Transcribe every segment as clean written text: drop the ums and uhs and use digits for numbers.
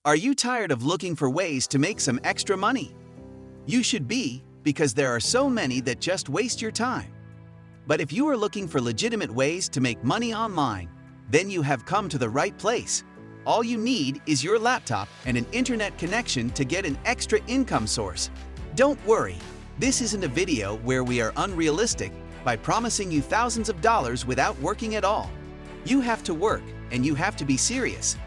Are you tired of looking for ways to make some extra money? You should be, because there are so many that just waste your time. But if you are looking for legitimate ways to make money online, then you have come to the right place. All you need is your laptop and an internet connection to get an extra income source. Don't worry, this isn't a video where we are unrealistic by promising you thousands of dollars without working at all. You have to work, and you have to be serious.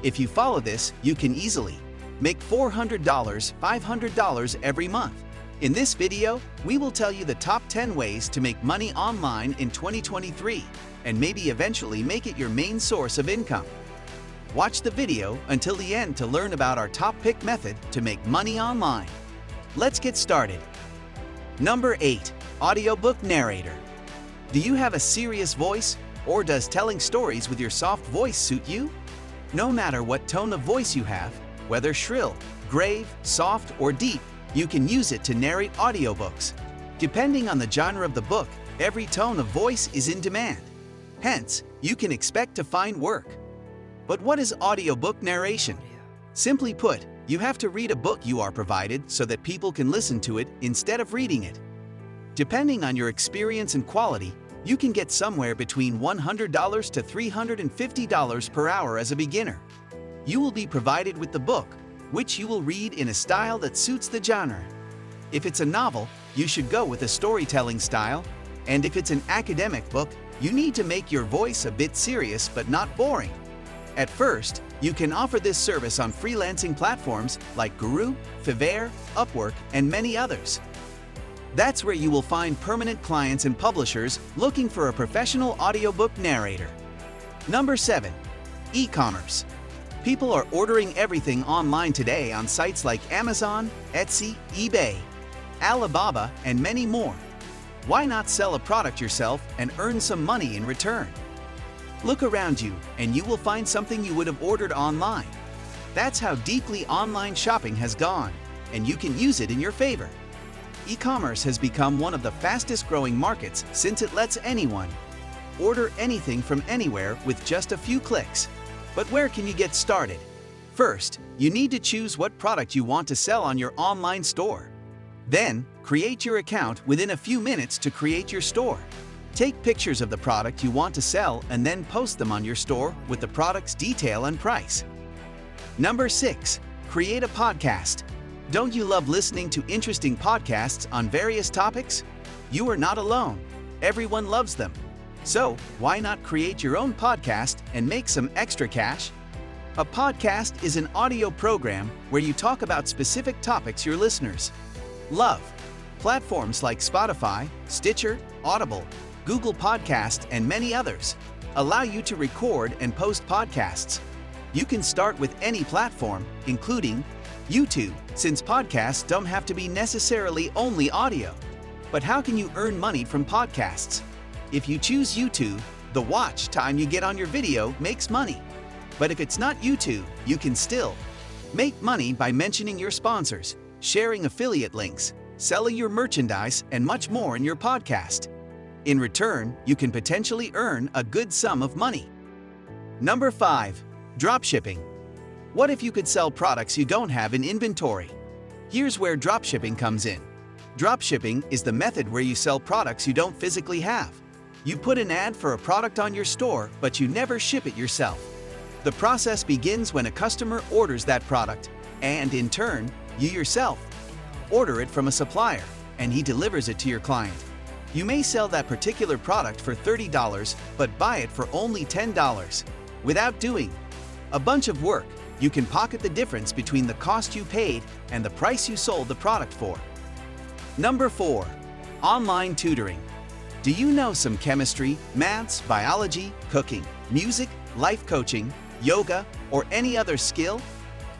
If you follow this, you can easily make $400, $500 every month. In this video, we will tell you the top 10 ways to make money online in 2023 and maybe eventually make it your main source of income. Watch the video until the end to learn about our top pick method to make money online. Let's get started. Number 8. Audiobook narrator. Do you have a serious voice, or does telling stories with your soft voice suit you? No matter what tone of voice you have, whether shrill, grave, soft, or deep, you can use it to narrate audiobooks. Depending on the genre of the book, every tone of voice is in demand. Hence, you can expect to find work. But what is audiobook narration? Simply put, you have to read a book you are provided so that people can listen to it instead of reading it. Depending on your experience and quality, you can get somewhere between $100 to $350 per hour as a beginner. You will be provided with the book, which you will read in a style that suits the genre. If it's a novel, you should go with a storytelling style, and if it's an academic book, you need to make your voice a bit serious but not boring. At first, you can offer this service on freelancing platforms like Guru, Fiverr, Upwork, and many others. That's where you will find permanent clients and publishers looking for a professional audiobook narrator. Number 7. E-commerce. People are ordering everything online today on sites like Amazon, Etsy, eBay, Alibaba, and many more. Why not sell a product yourself and earn some money in return? Look around you and you will find something you would have ordered online. That's how deeply online shopping has gone, and you can use it in your favor. E-commerce has become one of the fastest growing markets since it lets anyone order anything from anywhere with just a few clicks. But where can you get started? First, you need to choose what product you want to sell on your online store. Then, create your account within a few minutes to create your store. Take pictures of the product you want to sell and then post them on your store with the product's detail and price. Number 6. Create a podcast. Don't you love listening to interesting podcasts on various topics? You are not alone. Everyone loves them. So, why not create your own podcast and make some extra cash? A podcast is an audio program where you talk about specific topics your listeners love. Platforms like Spotify, Stitcher, Audible, Google Podcast, and many others allow you to record and post podcasts. You can start with any platform, including YouTube, since podcasts don't have to be necessarily only audio. But how can you earn money from podcasts? If you choose YouTube, the watch time you get on your video makes money. But if it's not YouTube, you can still make money by mentioning your sponsors, sharing affiliate links, selling your merchandise, and much more in your podcast. In return, you can potentially earn a good sum of money. Number 5. Dropshipping. What if you could sell products you don't have in inventory? Here's where dropshipping comes in. Dropshipping is the method where you sell products you don't physically have. You put an ad for a product on your store, but you never ship it yourself. The process begins when a customer orders that product, and in turn, you yourself order it from a supplier, and he delivers it to your client. You may sell that particular product for $30, but buy it for only $10. Without doing a bunch of work, you can pocket the difference between the cost you paid and the price you sold the product for. Number 4. Online tutoring. Do you know some chemistry, maths, biology, cooking, music, life coaching, yoga, or any other skill?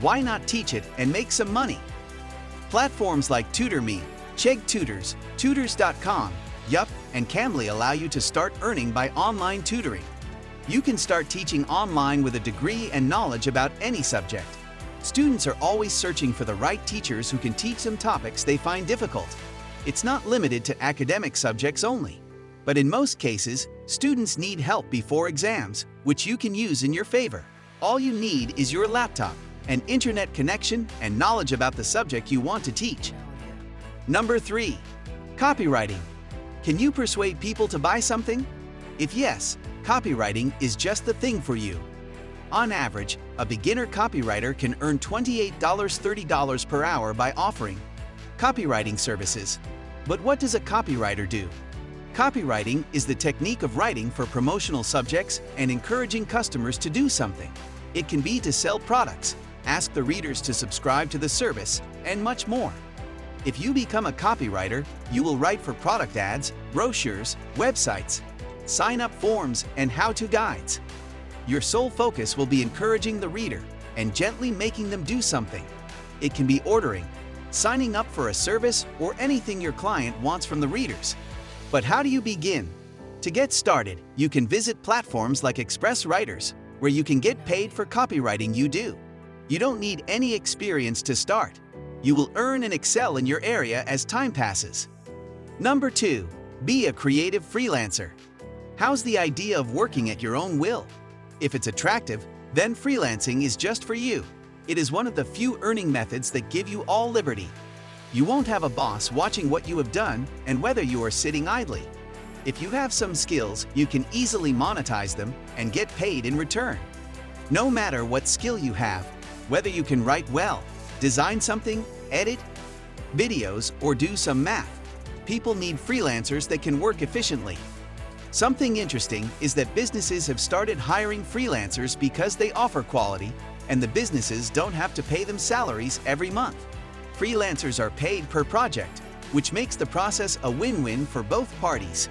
Why not teach it and make some money? Platforms like TutorMe, Chegg Tutors, Tutors.com, Yup, and Cambly allow you to start earning by online tutoring. You can start teaching online with a degree and knowledge about any subject. Students are always searching for the right teachers who can teach them topics they find difficult. It's not limited to academic subjects only. But in most cases, students need help before exams, which you can use in your favor. All you need is your laptop, an internet connection, and knowledge about the subject you want to teach. Number 3. Copywriting. Can you persuade people to buy something? If yes, copywriting is just the thing for you. On average, a beginner copywriter can earn $28–30 per hour by offering copywriting services. But what does a copywriter do? Copywriting is the technique of writing for promotional subjects and encouraging customers to do something. It can be to sell products, ask the readers to subscribe to the service, and much more. If you become a copywriter, you will write for product ads, brochures, websites, sign-up forms, and how-to guides. Your sole focus will be encouraging the reader and gently making them do something. It can be ordering, signing up for a service, or anything your client wants from the readers. But how do you begin? To get started, you can visit platforms like Express Writers, where you can get paid for copywriting you do. You don't need any experience to start. You will earn and excel in your area as time passes. Number 2. Be a creative freelancer. How's the idea of working at your own will? If it's attractive, then freelancing is just for you. It is one of the few earning methods that give you all liberty. You won't have a boss watching what you have done and whether you are sitting idly. If you have some skills, you can easily monetize them and get paid in return. No matter what skill you have, whether you can write well, design something, edit videos, or do some math, people need freelancers that can work efficiently. Something interesting is that businesses have started hiring freelancers because they offer quality, and the businesses don't have to pay them salaries every month. Freelancers are paid per project, which makes the process a win-win for both parties.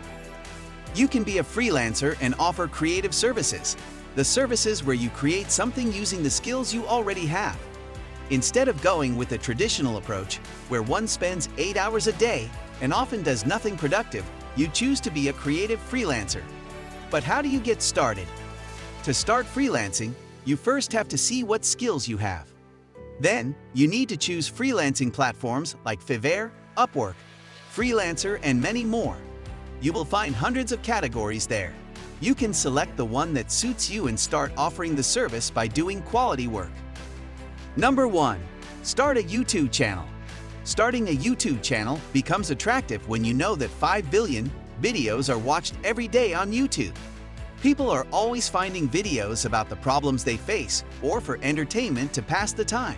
You can be a freelancer and offer creative services, the services where you create something using the skills you already have. Instead of going with the traditional approach, where one spends 8 hours a day and often does nothing productive, you choose to be a creative freelancer. But how do you get started? To start freelancing, you first have to see what skills you have. Then, you need to choose freelancing platforms like Fiverr, Upwork, Freelancer, and many more. You will find hundreds of categories there. You can select the one that suits you and start offering the service by doing quality work. Number 1. Start a YouTube channel. Starting a YouTube channel becomes attractive when you know that 5 billion videos are watched every day on YouTube. People are always finding videos about the problems they face or for entertainment to pass the time.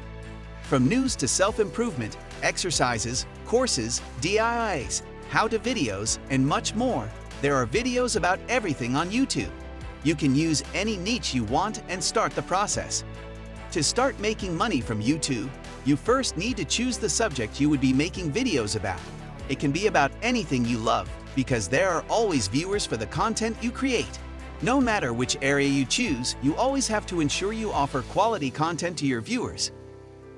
From news to self-improvement, exercises, courses, DIYs, how-to videos, and much more, there are videos about everything on YouTube. You can use any niche you want and start the process. To start making money from YouTube, you first need to choose the subject you would be making videos about. It can be about anything you love, because there are always viewers for the content you create. No matter which area you choose, you always have to ensure you offer quality content to your viewers.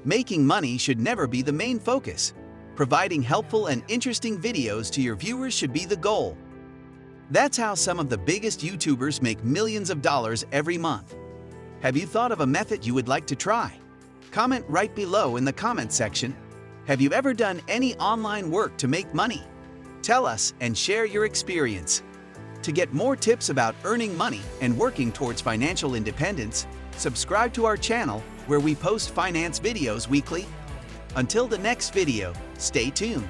Making money should never be the main focus. Providing helpful and interesting videos to your viewers should be the goal. That's how some of the biggest YouTubers make millions of dollars every month. Have you thought of a method you would like to try? Comment right below in the comment section. Have you ever done any online work to make money? Tell us and share your experience. To get more tips about earning money and working towards financial independence, subscribe to our channel where we post finance videos weekly. Until the next video, stay tuned.